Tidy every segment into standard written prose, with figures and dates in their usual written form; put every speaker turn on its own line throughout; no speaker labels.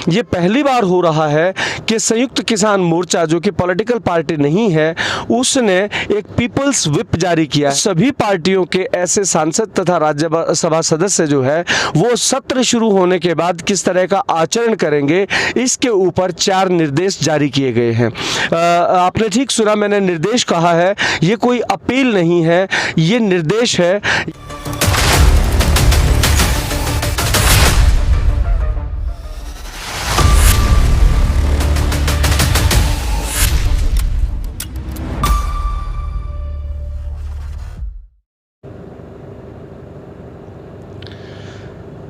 ये पहली बार हो रहा है कि संयुक्त किसान मोर्चा, जो कि पॉलिटिकल पार्टी नहीं है, उसने एक पीपल्स व्हिप जारी किया है। सभी पार्टियों के ऐसे सांसद तथा राज्यसभा सदस्य जो है वो सत्र शुरू होने के बाद किस तरह का आचरण करेंगे, इसके ऊपर 4 निर्देश जारी किए गए हैं। आपने ठीक सुना, मैंने निर्देश कहा है, ये कोई अपील नहीं है, ये निर्देश है।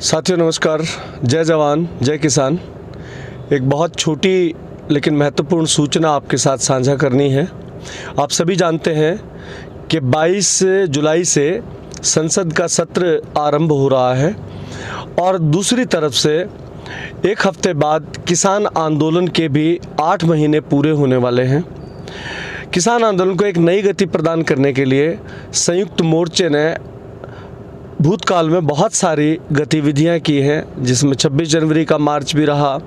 साथियों नमस्कार, जय जवान जय किसान। एक बहुत छोटी लेकिन महत्वपूर्ण सूचना आपके साथ साझा करनी है। आप सभी जानते हैं कि 22 जुलाई से संसद का सत्र आरंभ हो रहा है और दूसरी तरफ से एक हफ्ते बाद किसान आंदोलन के भी 8 महीने पूरे होने वाले हैं। किसान आंदोलन को एक नई गति प्रदान करने के लिए संयुक्त मोर्चे ने भूतकाल में बहुत सारी गतिविधियां की हैं, जिसमें 26 जनवरी का मार्च भी रहा,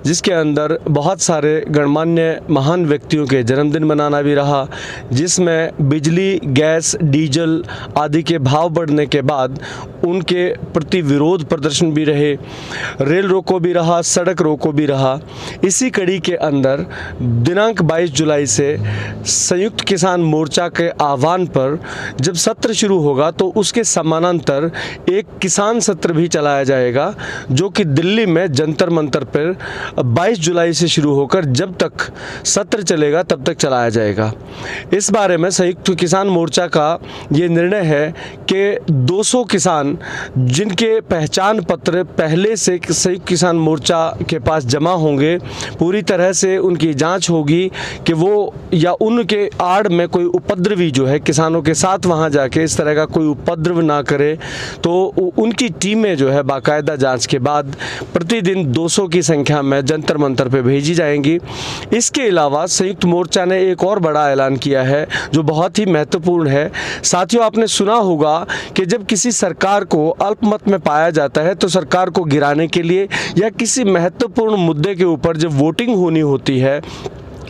जिसके अंदर बहुत सारे गणमान्य महान व्यक्तियों के जन्मदिन मनाना भी रहा, जिसमें बिजली, गैस, डीजल आदि के भाव बढ़ने के बाद उनके प्रति विरोध प्रदर्शन भी रहे, रेल रोको भी रहा, सड़क रोको भी रहा। इसी कड़ी के अंदर दिनांक 22 जुलाई से संयुक्त किसान मोर्चा के आह्वान पर जब सत्र शुरू होगा तो उसके समानांतर एक किसान सत्र भी चलाया जाएगा, जो कि दिल्ली में जंतर मंतर पर 22 जुलाई से शुरू होकर जब तक सत्र चलेगा तब तक चलाया जाएगा। इस बारे में संयुक्त किसान मोर्चा का ये निर्णय है कि 200 किसान जिनके पहचान पत्र पहले से संयुक्त किसान मोर्चा के पास जमा होंगे, पूरी तरह से उनकी जांच होगी कि वो या उनके आड़ में कोई उपद्रवी जो है किसानों के साथ वहां जाके इस तरह का कोई उपद्रव ना करे, तो उनकी टीमें जो है बाकायदा जांच के बाद प्रतिदिन 200 की संख्या में जंतर मंतर पे भेजी जाएंगी। इसके अलावा संयुक्त मोर्चा ने एक और बड़ा ऐलान किया है जो बहुत ही महत्वपूर्ण है। साथियों, आपने सुना होगा कि जब किसी सरकार को अल्पमत में पाया जाता है तो सरकार को गिराने के लिए या किसी महत्वपूर्ण मुद्दे के ऊपर जब वोटिंग होनी होती है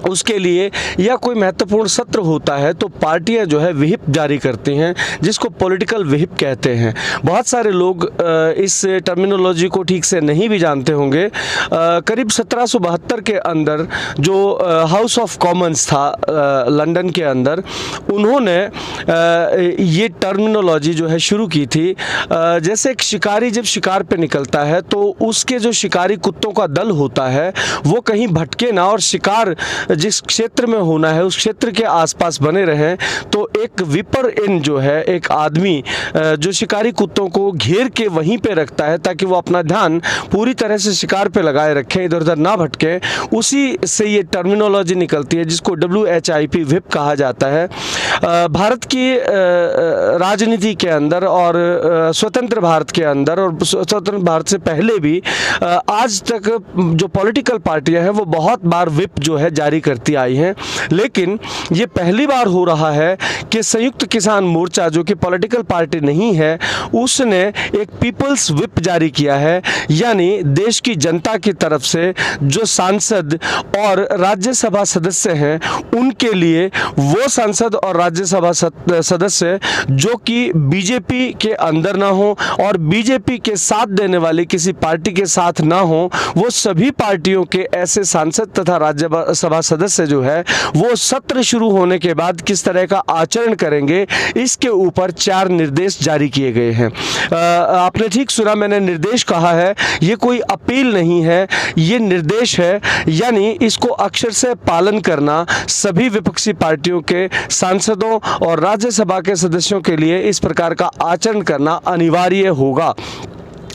उसके लिए या कोई महत्वपूर्ण सत्र होता है तो पार्टियां जो है विहिप जारी करती हैं, जिसको पॉलिटिकल विहिप कहते हैं। बहुत सारे लोग इस टर्मिनोलॉजी को ठीक से नहीं भी जानते होंगे। करीब 1772 के अंदर जो हाउस ऑफ कॉमन्स था लंदन के अंदर, उन्होंने ये टर्मिनोलॉजी जो है शुरू की थी। जैसे एक शिकारी जब शिकार पे निकलता है तो उसके जो शिकारी कुत्तों का दल होता है वो कहीं भटके ना और शिकार जिस क्षेत्र में होना है उस क्षेत्र के आसपास बने रहें, तो एक विपर इन जो है, एक आदमी जो शिकारी कुत्तों को घेर के वहीं पे रखता है ताकि वो अपना ध्यान पूरी तरह से शिकार पे लगाए रखें, इधर उधर ना भटके। उसी से ये टर्मिनोलॉजी निकलती है जिसको WHIP व्हिप कहा जाता है। भारत की राजनीति के अंदर और स्वतंत्र भारत के अंदर और स्वतंत्र भारत से पहले भी आज तक जो पॉलिटिकल पार्टियां हैं वो बहुत बार व्हिप जो है जारी करती आई हैं, लेकिन ये पहली बार हो रहा है कि संयुक्त किसान मोर्चा, जो कि पॉलिटिकल पार्टी नहीं है, उसने एक पीपल्स व्हिप जारी किया है। यानी देश की जनता की तरफ से जो सांसद और राज्यसभा सदस्य हैं उनके लिए वो सांसद और राज्यसभा सदस्य जो कि बीजेपी के अंदर ना हो और बीजेपी के साथ देने वाली किसी पार्टी के साथ ना हो, वो सभी पार्टियों के ऐसे सांसद तथा राज्यसभा सदस्य जो है वो सत्र शुरू होने के बाद किस तरह का आचरण करेंगे, इसके ऊपर 4 निर्देश जारी किए गए हैं। आपने ठीक सुना, मैंने निर्देश कहा है, ये कोई अपील नहीं है, ये निर्देश है। यानी इसको अक्षर से पालन करना सभी विपक्षी पार्टियों के सांसदों और राज्यसभा के सदस्यों के लिए इस प्रकार का आचरण करना अनिवार्य होगा।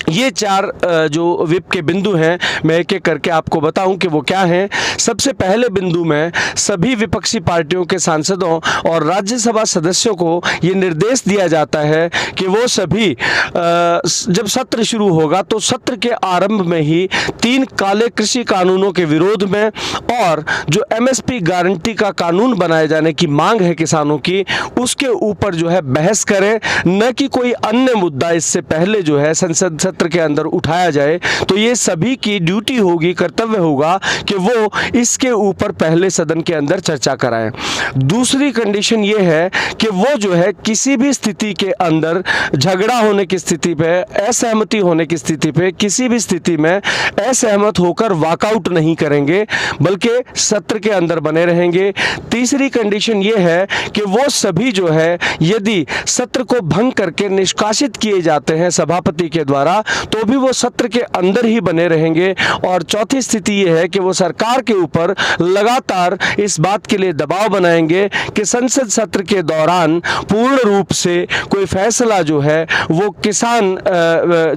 ये 4 जो व्हिप के बिंदु हैं, मैं एक एक करके आपको बताऊं कि वो क्या हैं। सबसे पहले बिंदु में सभी विपक्षी पार्टियों के सांसदों और राज्यसभा सदस्यों को ये निर्देश दिया जाता है कि वो सभी जब सत्र शुरू होगा तो सत्र के आरंभ में ही 3 काले कृषि कानूनों के विरोध में और जो MSP गारंटी का कानून बनाए जाने की मांग है किसानों की, उसके ऊपर जो है बहस करें, न कि कोई अन्य मुद्दा इससे पहले जो है संसद सत्र के अंदर उठाया जाए तो ये सभी की ड्यूटी होगी, कर्तव्य होगा कि वो इसके ऊपर पहले सदन के अंदर चर्चा कराएं। दूसरी कंडीशन ये है कि वो जो है किसी भी स्थिति के अंदर झगड़ा होने की स्थिति पे, असहमति होने की स्थिति पे, किसी भी स्थिति में असहमत होकर वॉकआउट नहीं करेंगे बल्कि सत्र के अंदर बने रहेंगे। तीसरी कंडीशन ये है कि वो सभी जो है यदि सत्र को भंग करके निष्कासित किए जाते हैं सभापति के द्वारा तो भी वो सत्र के अंदर ही बने रहेंगे। और चौथी स्थिति ये है कि वो सरकार के ऊपर लगातार इस बात के लिए दबाव बनाएंगे कि संसद सत्र के दौरान पूर्ण रूप से कोई फैसला जो है वो किसान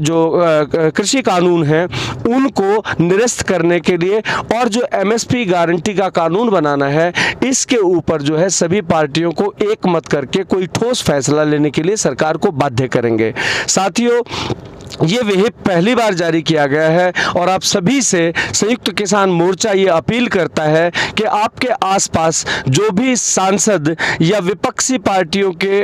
जो कृषि कानून है उनको निरस्त करने के लिए और जो एमएसपी गारंटी का कानून बनाना है इसके ऊपर जो है सभी पार्टियों को एक मत करके कोई ठोस फैसला लेने के लिए सरकार को बाध्य करेंगे। साथियों, ये विहिप पहली बार जारी किया गया है और आप सभी से संयुक्त किसान मोर्चा ये अपील करता है कि आपके आसपास जो भी सांसद या विपक्षी पार्टियों के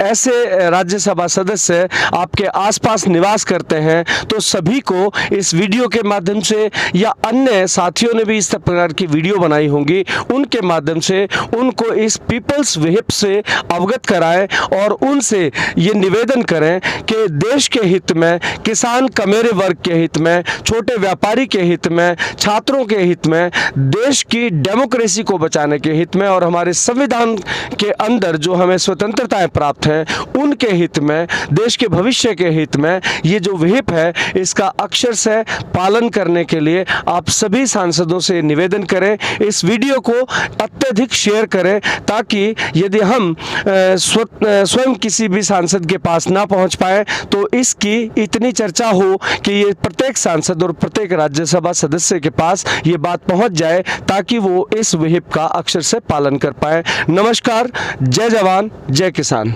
ऐसे राज्यसभा सदस्य आपके आसपास निवास करते हैं तो सभी को इस वीडियो के माध्यम से या अन्य साथियों ने भी इस प्रकार की वीडियो बनाई होंगी उनके माध्यम से उनको इस पीपल्स विहिप से अवगत कराएं और उनसे ये निवेदन करें कि देश के हित में, किसान कमेरे वर्ग के हित में, छोटे व्यापारी के हित में, छात्रों के हित में, देश की डेमोक्रेसी को बचाने के हित में और हमारे संविधान के अंदर जो हमें स्वतंत्रताएं प्राप्त हैं उनके हित में, देश के भविष्य के हित में ये जो विहिप है इसका अक्षर से पालन करने के लिए आप सभी सांसदों से निवेदन करें। इस वीडियो को अत्यधिक शेयर करें ताकि यदि हम स्वयं किसी भी सांसद के पास ना पहुंच पाए तो इसकी इतनी चर्चा हो कि ये प्रत्येक सांसद और प्रत्येक राज्यसभा सदस्य के पास ये बात पहुंच जाए ताकि वो इस विहिप का अक्षर से पालन कर पाए। नमस्कार, जय जवान, जय किसान।